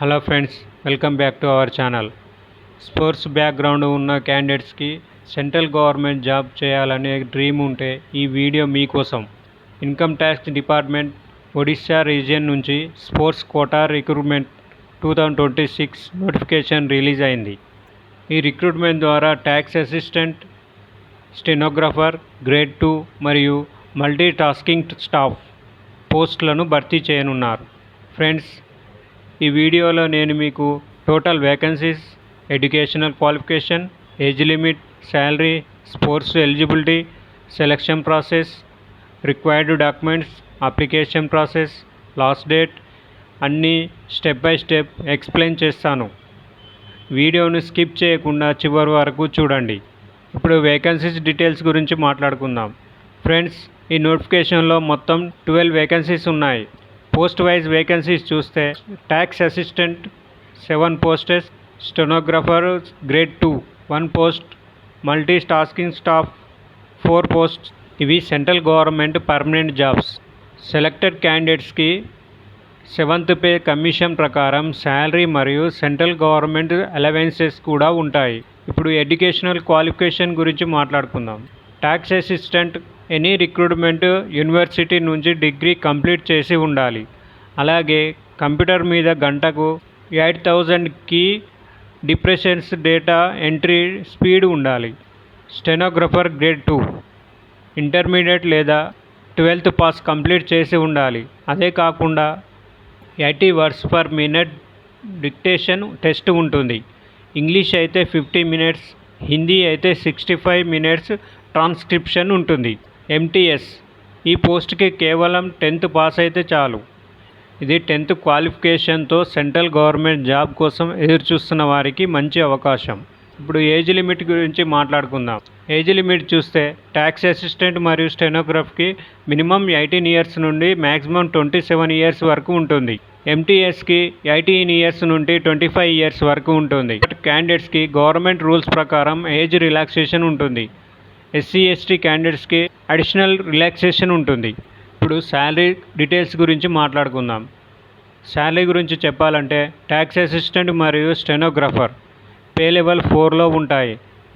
Hello friends, welcome back to our channel. Sports background ఉన్న క్యాండిడేట్స్కి central government job చేయాలనే dream ఉంటే ఈ వీడియో మీకోసం. Income tax department Odisha region నుంచి sports quota recruitment 2026 notification release అయింది. ఈ రిక్రూట్మెంట్ ద్వారా ట్యాక్స్ అసిస్టెంట్, స్టెనోగ్రాఫర్, గ్రేడ్ 2 మరియు మల్టీ టాస్కింగ్ స్టాఫ్ పోస్టులను భర్తీ చేయనున్నారు. ఫ్రెండ్స్, ఈ వీడియోలో నేను మీకు total vacancies, educational qualification, age limit, salary, sports eligibility, selection process, required documents, application process, last date అన్నీ స్టెప్ బై స్టెప్ ఎక్స్ప్లెయిన్ చేస్తాను. వీడియోను స్కిప్ చేయకుండా చివరి వరకు చూడండి. ఇప్పుడు వేకెన్సీస్ డీటెయిల్స్ గురించి మాట్లాడుకుందాం. ఫ్రెండ్స్, ఈ నోటిఫికేషన్లో మొత్తం 12 వేకెన్సీస్ ఉన్నాయి. పోస్ట్ వైజ్ వేకెన్సీస్ చూస్తే tax assistant 7 posts, stenographer grade 2 1 post, multi tasking staff 4 post. ఇవి central government permanent jobs. Selected క్యాండిడేట్స్కి 7th పే కమిషన్ ప్రకారం శాలరీ మరియు సెంట్రల్ గవర్నమెంట్ అలవెన్సెస్ కూడా ఉంటాయి. ఇప్పుడు ఎడ్యుకేషనల్ క్వాలిఫికేషన్ గురించి మాట్లాడుకుందాం. Tax assistant any recruitment university నుంచి డిగ్రీ కంప్లీట్ చేసి ఉండాలి. అలాగే కంప్యూటర్ మీద గంటకు 8000కి డిప్రెషన్స్ డేటా ఎంట్రీ స్పీడ్ ఉండాలి. స్టెనోగ్రాఫర్ గ్రేడ్ 2 ఇంటర్మీడియట్ లేదా 12th పాస్ కంప్లీట్ చేసి ఉండాలి. అదే కాకుండా 80 words per minute dictation test ఉంటుంది. ఇంగ్లీష్ అయితే 50 మినిట్స్, హిందీ అయితే 65 మినిట్స్ ట్రాన్స్క్రిప్షన్ ఉంటుంది. ఎంటీఎస్ ఈ పోస్ట్కి కేవలం 10th పాస్ అయితే చాలు. ఇది 10th క్వాలిఫికేషన్తో సెంట్రల్ గవర్నమెంట్ జాబ్ కోసం ఎదురుచూస్తున్న వారికి మంచి అవకాశం. ఇప్పుడు ఏజ్ లిమిట్ గురించి మాట్లాడుకుందాం. ఏజ్ లిమిట్ చూస్తే ట్యాక్స్ అసిస్టెంట్ మరియు స్టెనోగ్రాఫ్కి మినిమం 18 ఇయర్స్ నుండి మ్యాక్సిమం 27 ఇయర్స్ వరకు ఉంటుంది. ఎంటీఎస్కి 18 ఇయర్స్ నుండి 25 ఇయర్స్ వరకు ఉంటుంది. క్యాండిడేట్స్కి గవర్నమెంట్ రూల్స్ ప్రకారం ఏజ్ రిలాక్సేషన్ ఉంటుంది. ఎస్సీ/ఎస్టీ క్యాండిడేట్స్కి అడిషనల్ రిలాక్సేషన్ ఉంటుంది. ఇప్పుడు శాలరీ డీటెయిల్స్ గురించి మాట్లాడుకుందాం. శాలరీ గురించి చెప్పాలంటే ట్యాక్స్ అసిస్టెంట్ మరియు స్టెనోగ్రాఫర్ పే లెవెల్ 4లో ఉంటాయి.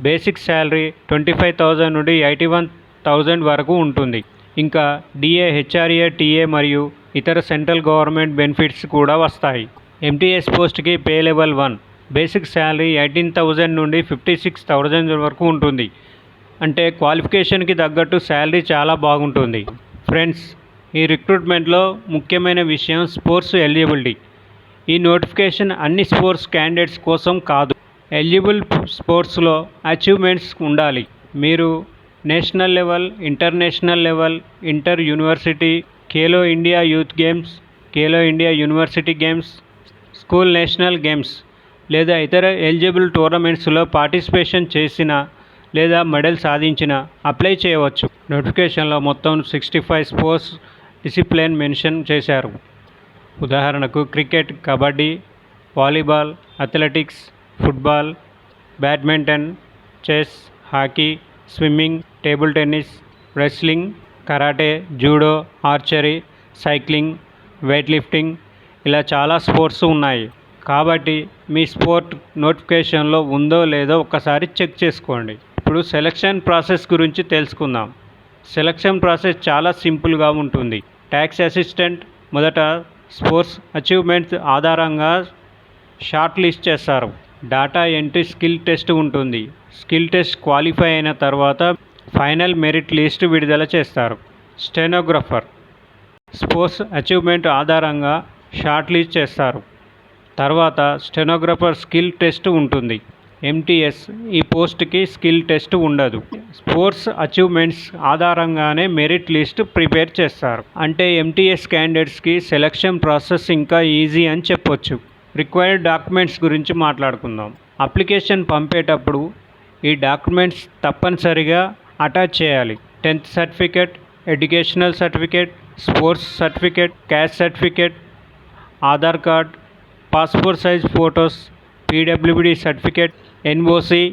బేసిక్ శాలరీ 25,000 నుండి 81,000 వరకు ఉంటుంది. ఇంకా డిఏ, హెచ్ఆర్ఏ, టీఏ మరియు ఇతర సెంట్రల్ గవర్నమెంట్ బెనిఫిట్స్ కూడా వస్తాయి. ఎంటీఎస్ పోస్ట్కి పే లెవెల్ 1 బేసిక్ శాలరీ 18,000 నుండి 56,000 వరకు ఉంటుంది. అంటే క్వాలిఫికేషన్కి తగ్గట్టు శాలరీ చాలా బాగుంటుంది. ఫ్రెండ్స్, ఈ రిక్రూట్మెంట్లో ముఖ్యమైన విషయం స్పోర్ట్స్ ఎలిజిబిలిటీ. ఈ నోటిఫికేషన్ అన్ని స్పోర్ట్స్ క్యాండిడేట్స్ కోసం కాదు. ఎలిజిబుల్ స్పోర్ట్స్లో అచీవ్మెంట్స్ ఉండాలి. మీరు national level, international level, inter university, Khelo India youth games, Khelo India university games, school national games లేదా ఇతర ఎలిజిబుల్ టోర్నమెంట్స్లో పార్టిసిపేషన్ చేసిన లేదా మెడల్ సాధించిన అప్లై చేయవచ్చు. నోటిఫికేషన్లో మొత్తం 65 స్పోర్ట్స్ డిసిప్లిన్ మెన్షన్ చేశారు. ఉదాహరణకు cricket, kabaddi, volleyball, athletics, football, badminton, chess, hockey, swimming, table tennis, wrestling, karate, judo, archery, cycling, weight lifting ఇలా చాలా స్పోర్ట్స్ ఉన్నాయి. కాబట్టి మీ స్పోర్ట్ నోటిఫికేషన్లో ఉందో లేదో ఒక్కసారి చెక్ చేసుకోండి. ఇప్పుడు సెలక్షన్ ప్రాసెస్ గురించి తెలుసుకుందాం. సెలక్షన్ ప్రాసెస్ చాలా సింపుల్గా ఉంటుంది. ట్యాక్స్ అసిస్టెంట్ మొదట స్పోర్ట్స్ అచీవ్మెంట్స్ ఆధారంగా షార్ట్ లిస్ట్ చేస్తారు. డాటా ఎంట్రీ స్కిల్ టెస్ట్ ఉంటుంది. స్కిల్ టెస్ట్ క్వాలిఫై అయిన తర్వాత ఫైనల్ మెరిట్ లిస్ట్ విడుదల చేస్తారు. స్టెనోగ్రాఫర్ స్పోర్ట్స్ అచీవ్మెంట్ ఆధారంగా షార్ట్ లిస్ట్ చేస్తారు. తర్వాత స్టెనోగ్రాఫర్ స్కిల్ టెస్ట్ ఉంటుంది. ఎంటీఎస్ ఈ పోస్ట్కి స్కిల్ టెస్ట్ ఉండదు. స్పోర్ట్స్ అచీవ్మెంట్స్ ఆధారంగానే మెరిట్ లిస్ట్ ప్రిపేర్ చేస్తారు. అంటే ఎంటీఎస్ క్యాండిడేట్స్కి సెలక్షన్ ప్రాసెస్ ఇంకా ఈజీ అని చెప్పొచ్చు. రిక్వైర్డ్ డాక్యుమెంట్స్ గురించి మాట్లాడుకుందాం. అప్లికేషన్ పంపేటప్పుడు ఈ డాక్యుమెంట్స్ తప్పనిసరిగా అటాచ్ చేయాలి. 10th certificate, educational certificate, sports certificate, caste certificate, Aadhaar card, passport size photos, PWD certificate, NOC,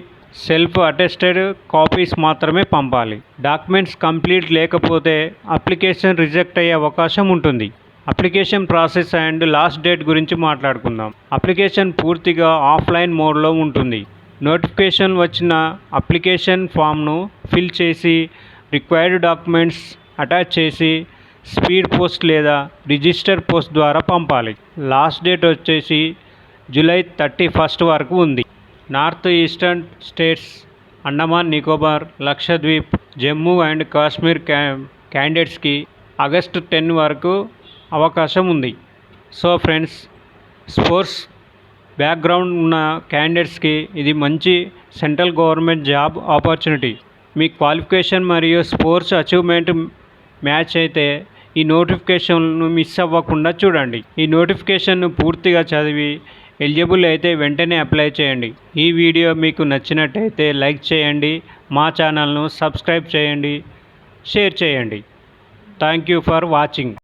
self attested copies మాత్రమే పంపాలి. డాక్యుమెంట్స్ కంప్లీట్ లేకపోతే అప్లికేషన్ రిజెక్ట్ అయ్యే అవకాశం ఉంటుంది. Application process and last date గురించి మాట్లాడుకుందాం. అప్లికేషన్ పూర్తిగా ఆఫ్లైన్ మోడ్లో ఉంటుంది. నోటిఫికేషన్ వచ్చిన అప్లికేషన్ ఫామ్ను ఫిల్ చేసి రిక్వైర్డ్ డాక్యుమెంట్స్ అటాచ్ చేసి స్పీడ్ పోస్ట్ లేదా రిజిస్టర్ పోస్ట్ ద్వారా పంపాలి. లాస్ట్ డేట్ వచ్చేసి జూలై 31 వరకు ఉంది. North eastern states, Andaman Nicobar, Lakshadweep, Jammu and Kashmir క్యాండిడేట్స్కి ఆగస్టు 10 వరకు అవకాశం ఉంది. సో ఫ్రెండ్స్, స్పోర్ట్స్ బ్యాక్గ్రౌండ్ ఉన్న క్యాండిడేట్స్కి ఇది మంచి సెంట్రల్ గవర్నమెంట్ జాబ్ ఆపర్చునిటీ. మీ క్వాలిఫికేషన్ మరియు స్పోర్ట్స్ అచీవ్మెంట్ మ్యాచ్ అయితే ఈ నోటిఫికేషన్ను మిస్ అవ్వకుండా చూడండి. ఈ నోటిఫికేషన్ను పూర్తిగా చదివి ఎలిజిబుల్ అయితే వెంటనే అప్లై చేయండి. ఈ వీడియో మీకు నచ్చినట్టయితే లైక్ చేయండి, మా ఛానల్ను సబ్స్క్రైబ్ చేయండి, షేర్ చేయండి. Thank you for watching.